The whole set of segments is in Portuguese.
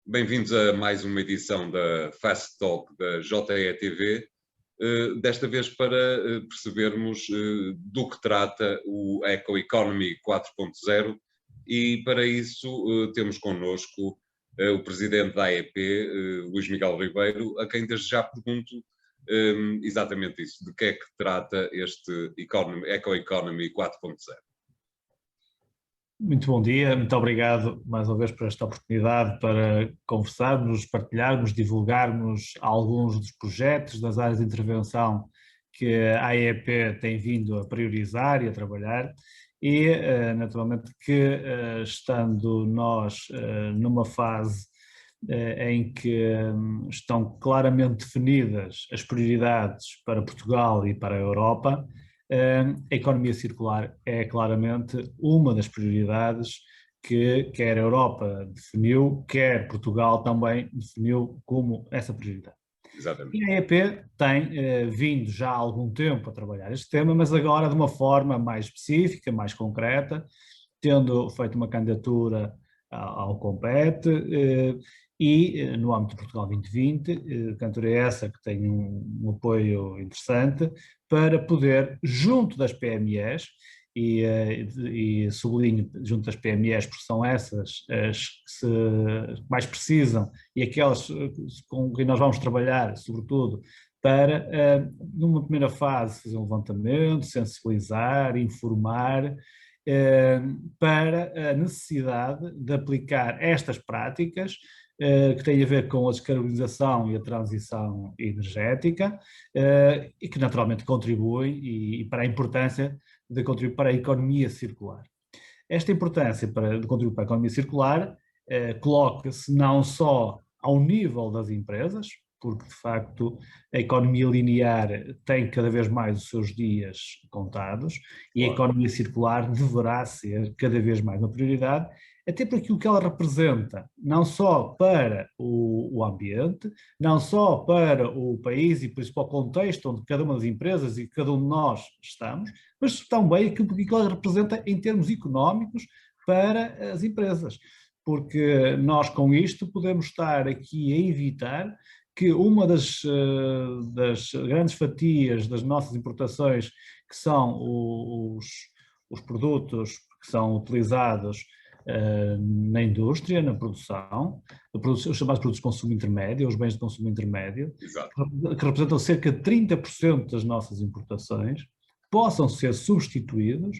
Bem-vindos a mais uma edição da Fast Talk da JETV, desta vez para percebermos do que trata o Eco Economy 4.0 e para isso temos connosco o presidente da AEP, Luís Miguel Ribeiro, a quem desde já pergunto exatamente isso, de que é que trata este Eco Economy 4.0. Muito bom dia, muito obrigado mais uma vez por esta oportunidade para conversarmos, partilharmos, divulgarmos alguns dos projetos das áreas de intervenção que a AEP tem vindo a priorizar e a trabalhar e, naturalmente, que estando nós numa fase em que estão claramente definidas as prioridades para Portugal e para a Europa, a economia circular é claramente uma das prioridades que quer a Europa definiu, quer Portugal também definiu como essa prioridade. Exatamente. E a EEP tem vindo já há algum tempo a trabalhar este tema, mas agora de uma forma mais específica, mais concreta, tendo feito uma candidatura ao Compete e no âmbito de Portugal 2020, candidatura essa que tem um apoio interessante para poder, junto das PMEs, e sublinho junto das PMEs porque são essas as que mais precisam e aquelas com que nós vamos trabalhar, sobretudo, para, numa primeira fase, fazer um levantamento, sensibilizar, informar, para a necessidade de aplicar estas práticas que têm a ver com a descarbonização e a transição energética e que naturalmente contribuem e para a importância de contribuir para a economia circular. Esta importância de contribuir para a economia circular coloca-se não só ao nível das empresas, porque de facto a economia linear tem cada vez mais os seus dias contados e a economia circular deverá ser cada vez mais uma prioridade, até por aquilo que ela representa, não só para o ambiente, não só para o país e por isso para o contexto onde cada uma das empresas e cada um de nós estamos, mas também aquilo que ela representa em termos económicos para as empresas, porque nós com isto podemos estar aqui a evitar que uma das grandes fatias das nossas importações, que são os produtos que são utilizados na indústria, na produção, os chamados produtos de consumo intermédio, os bens de consumo intermédio, que representam cerca de 30% das nossas importações, possam ser substituídos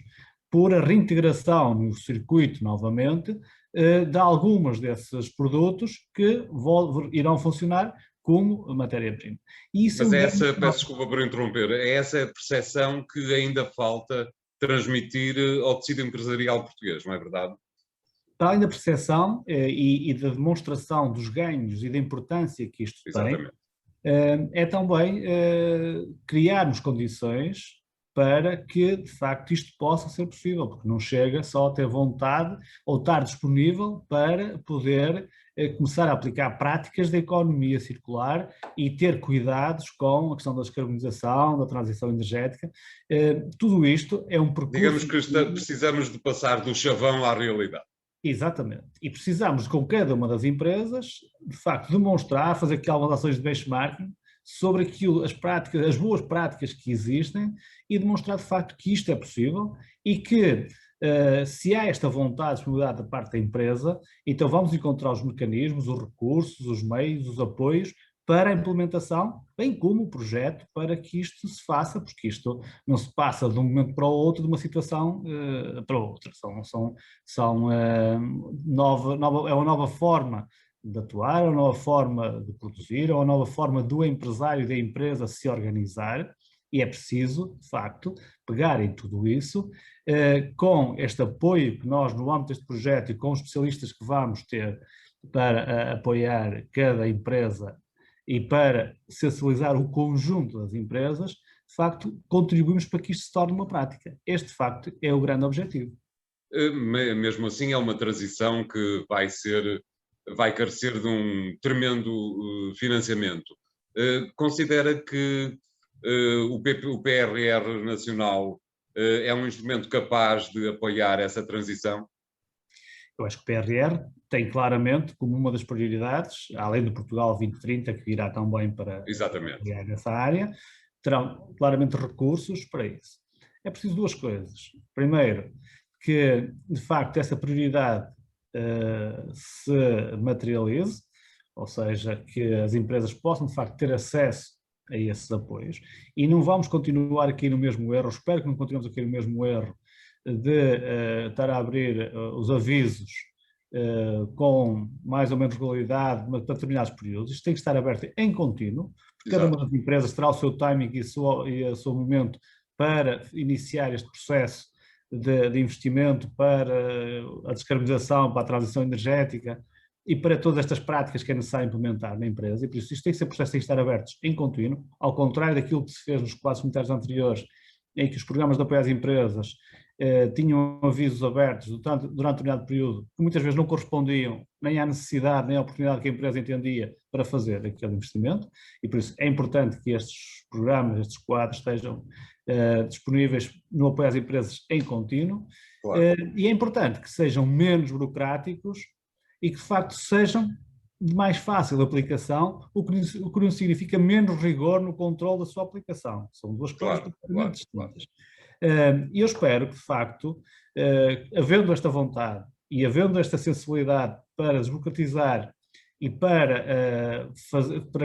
por a reintegração no circuito, novamente, de algumas desses produtos que irão funcionar como matéria-prima. Mas peço desculpa por interromper, é essa a percepção que ainda falta transmitir ao tecido empresarial português, não é verdade? Para além da percepção e da demonstração dos ganhos e da importância que isto tem, é também criarmos condições para que, de facto, isto possa ser possível, porque não chega só a ter vontade ou estar disponível para poder começar a aplicar práticas da economia circular e ter cuidados com a questão da descarbonização, da transição energética. Tudo isto é um percurso... Digamos que precisamos de passar do chavão à realidade. Exatamente. E precisamos, com cada uma das empresas, de facto, demonstrar, fazer aqui algumas ações de benchmarking sobre aquilo, as práticas, as boas práticas que existem e demonstrar, de facto, que isto é possível e que, se há esta vontade, disponibilidade da parte da empresa, então vamos encontrar os mecanismos, os recursos, os meios, os apoios para a implementação, bem como o projeto para que isto se faça, porque isto não se passa de um momento para o outro, de uma situação para outra. É uma nova forma de atuar, é uma nova forma de produzir, é uma nova forma do empresário e da empresa se organizar, e é preciso, de facto, pegar em tudo isso, com este apoio que nós, no âmbito deste projeto e com os especialistas que vamos ter para apoiar cada empresa e para sensibilizar o conjunto das empresas, de facto, contribuímos para que isto se torne uma prática. Este, de facto, é o grande objetivo. Mesmo assim, é uma transição que vai carecer de um tremendo financiamento. Considera que o PRR nacional é um instrumento capaz de apoiar essa transição? Eu acho que o PRR tem claramente como uma das prioridades, além do Portugal 2030, que irá também para Exatamente. essa área, terão claramente recursos para isso. É preciso duas coisas. Primeiro, que de facto essa prioridade se materialize, ou seja, que as empresas possam de facto ter acesso a esses apoios, e não vamos continuar aqui no mesmo erro, espero que não continuemos aqui no mesmo erro, de estar a abrir os avisos com mais ou menos regularidade para determinados períodos. Isto tem que estar aberto em contínuo, porque cada uma das empresas terá o seu timing e o seu momento para iniciar este processo de investimento para a descarbonização, para a transição energética e para todas estas práticas que é necessário implementar na empresa. E por isso isto tem que ser processos que têm que estar abertos em contínuo, ao contrário daquilo que se fez nos quadros comunitários anteriores, em que os programas de apoio às empresas tinham avisos abertos durante um determinado período, que muitas vezes não correspondiam nem à necessidade, nem à oportunidade que a empresa entendia para fazer aquele investimento, e por isso é importante que estes programas, estes quadros estejam disponíveis no apoio às empresas em contínuo, claro. E é importante que sejam menos burocráticos e que de facto sejam de mais fácil aplicação, o que não significa menos rigor no controle da sua aplicação. São duas coisas completamente distintas. E eu espero que, de facto, havendo esta vontade e havendo esta sensibilidade para desburocratizar e para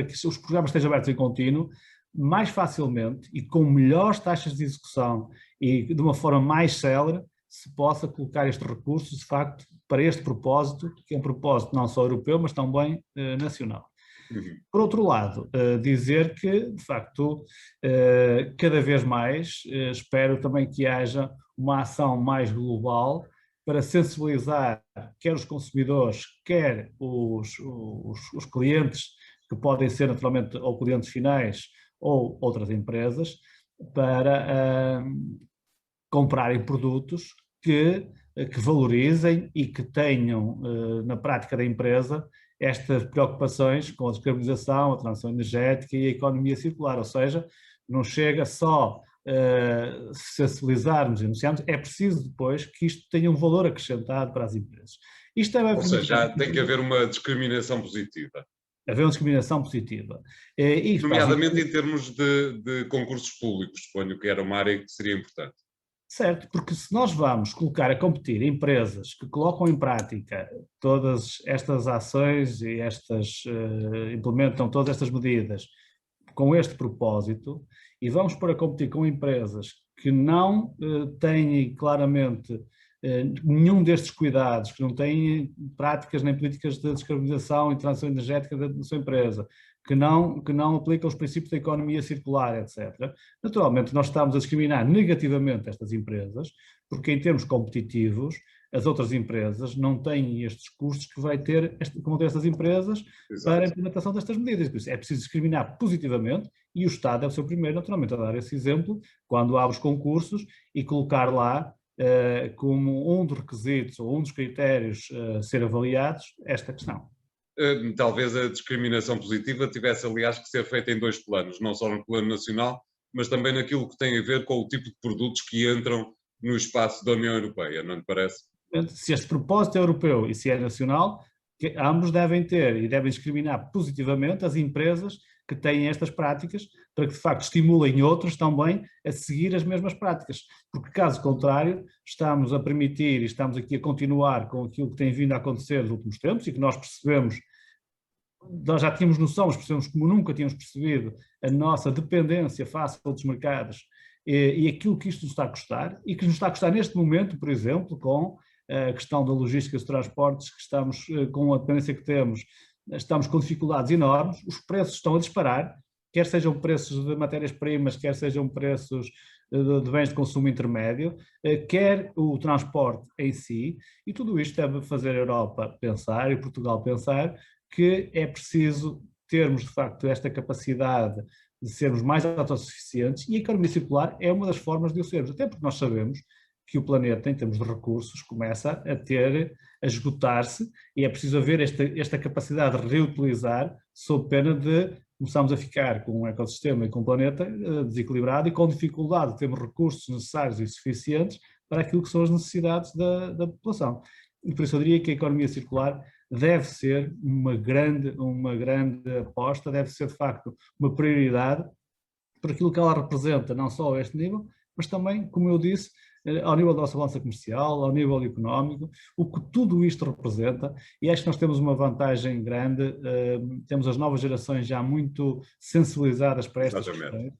que os programas estejam abertos em contínuo, mais facilmente e com melhores taxas de execução e de uma forma mais célere, se possa colocar estes recursos, de facto, para este propósito, que é um propósito não só europeu, mas também nacional. Por outro lado, dizer que, de facto, cada vez mais espero também que haja uma ação mais global para sensibilizar quer os consumidores, quer os clientes, que podem ser naturalmente ou clientes finais ou outras empresas, para comprarem produtos que valorizem e que tenham na prática da empresa estas preocupações com a descarbonização, a transição energética e a economia circular, ou seja, não chega só sensibilizarmos e anunciarmos, é preciso depois que isto tenha um valor acrescentado para as empresas. Isto é ou seja, tem que haver uma discriminação positiva. Haver uma discriminação positiva. Nomeadamente em termos de concursos públicos, suponho que era uma área que seria importante. Certo, porque se nós vamos colocar a competir empresas que colocam em prática todas estas ações e implementam todas estas medidas com este propósito, e vamos pôr a competir com empresas que não têm claramente nenhum destes cuidados, que não têm práticas nem políticas de descarbonização e transição energética da sua empresa, que não aplicam os princípios da economia circular, etc. Naturalmente, nós estamos a discriminar negativamente estas empresas, porque em termos competitivos, as outras empresas não têm estes custos que vão ter estas empresas. Exato. Para a implementação destas medidas. Por isso, é preciso discriminar positivamente e o Estado deve ser o primeiro, naturalmente, a dar esse exemplo quando abre os concursos e colocar lá como um dos requisitos ou um dos critérios a ser avaliados esta questão. Talvez a discriminação positiva tivesse, aliás, que ser feita em dois planos, não só no plano nacional, mas também naquilo que tem a ver com o tipo de produtos que entram no espaço da União Europeia, não lhe parece? Se este propósito é europeu e se é nacional, que ambos devem ter e devem discriminar positivamente as empresas que têm estas práticas, para que de facto estimulem outros também a seguir as mesmas práticas, porque caso contrário estamos a permitir e estamos aqui a continuar com aquilo que tem vindo a acontecer nos últimos tempos e que nós percebemos, nós já tínhamos noção, mas percebemos como nunca tínhamos percebido a nossa dependência face a outros mercados e aquilo que isto nos está a custar e que nos está a custar neste momento, por exemplo, com a questão da logística dos transportes, que estamos com a dependência que temos, estamos com dificuldades enormes, os preços estão a disparar, quer sejam preços de matérias-primas, quer sejam preços de bens de consumo intermédio, quer o transporte em si, e tudo isto deve fazer a Europa pensar e Portugal pensar que é preciso termos de facto esta capacidade de sermos mais autossuficientes, e a economia circular é uma das formas de o sermos, até porque nós sabemos que o planeta, em termos de recursos, começa a esgotar-se e é preciso haver esta capacidade de reutilizar, sob pena de começarmos a ficar com um ecossistema e com um planeta desequilibrado e com dificuldade de termos recursos necessários e suficientes para aquilo que são as necessidades da população. e por isso eu diria que a economia circular deve ser uma grande aposta, deve ser de facto uma prioridade por aquilo que ela representa, não só a este nível, mas também, como eu disse, ao nível da nossa balança comercial, ao nível económico, o que tudo isto representa, e acho que nós temos uma vantagem grande, temos as novas gerações já muito sensibilizadas para estas questões,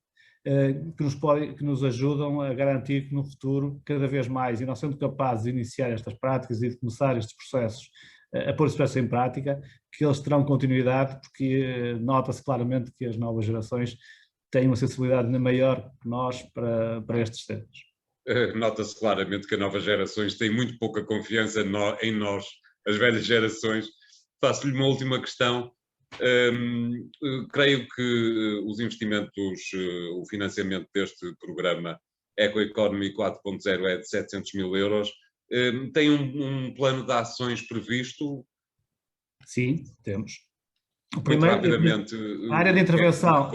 que nos ajudam a garantir que no futuro, cada vez mais, e nós sendo capazes de iniciar estas práticas e de começar estes processos, a pôr estes processos em prática, que eles terão continuidade, porque nota-se claramente que as novas gerações têm uma sensibilidade maior que nós para estes temas. Nota-se claramente que as novas gerações têm muito pouca confiança em nós, as velhas gerações. Faço-lhe uma última questão. Creio que os investimentos, o financiamento deste programa Ecoeconomy 4.0 é de 700 mil euros. Tem um plano de ações previsto? Sim, temos. O primeiro, rapidamente, a área de intervenção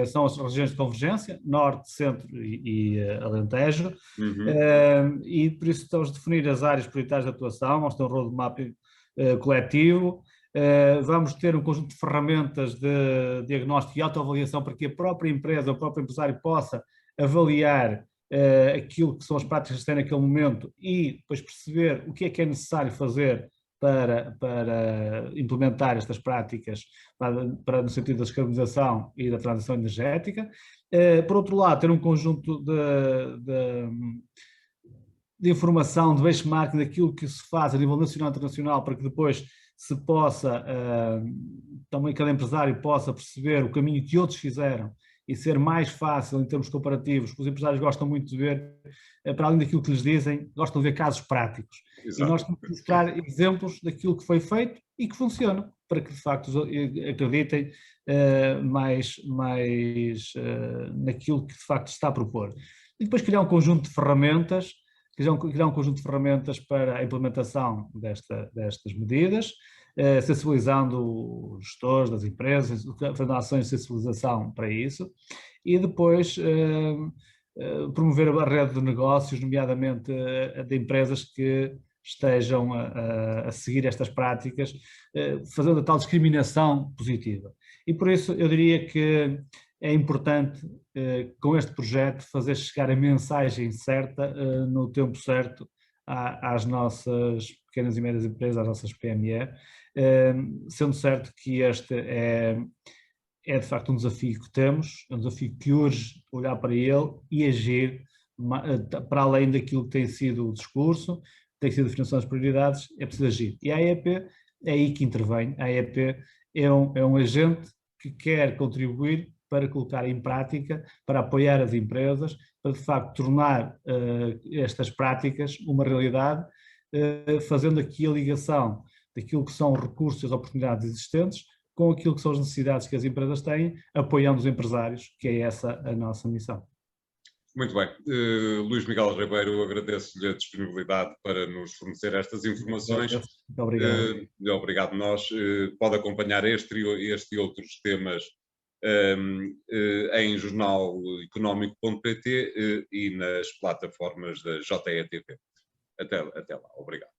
são as regiões de convergência, Norte, Centro e Alentejo, e por isso estamos a definir as áreas prioritárias de atuação, vamos ter um roadmap coletivo, vamos ter um conjunto de ferramentas de diagnóstico e autoavaliação para que a própria empresa, o próprio empresário possa avaliar aquilo que são as práticas que têm naquele momento e depois perceber o que é necessário fazer para implementar estas práticas no sentido da descarbonização e da transição energética. Por outro lado, ter um conjunto de informação, de benchmark daquilo que se faz a nível nacional e internacional para que depois se possa, também cada empresário possa perceber o caminho que outros fizeram e ser mais fácil em termos comparativos, porque os empresários gostam muito de ver, para além daquilo que lhes dizem, gostam de ver casos práticos. Exato. E nós temos que mostrar exemplos daquilo que foi feito e que funciona, para que de facto acreditem mais naquilo que de facto se está a propor. E depois criar um conjunto de ferramentas, para a implementação destas medidas, sensibilizando os gestores das empresas, fazendo ações de sensibilização para isso, e depois promover a rede de negócios, nomeadamente de empresas que estejam a seguir estas práticas, fazendo a tal discriminação positiva. E por isso eu diria que é importante, com este projeto, fazer chegar a mensagem certa, no tempo certo, às nossas pequenas e médias empresas, às nossas PME, sendo certo que este é de facto um desafio que temos, é um desafio que urge olhar para ele e agir para além daquilo que tem sido o discurso, tem sido a definição das prioridades, é preciso agir. E a AEP é aí que intervém. A AEP é um agente que quer contribuir para colocar em prática, para apoiar as empresas, para de facto tornar estas práticas uma realidade, fazendo aqui a ligação daquilo que são recursos e as oportunidades existentes com aquilo que são as necessidades que as empresas têm, apoiando os empresários, que é essa a nossa missão. Muito bem. Luís Miguel Ribeiro, agradeço-lhe a disponibilidade para nos fornecer estas informações. Muito obrigado. Obrigado nós. Pode acompanhar este e outros temas em jornaleconómico.pt e nas plataformas da JETV. Até lá. Obrigado.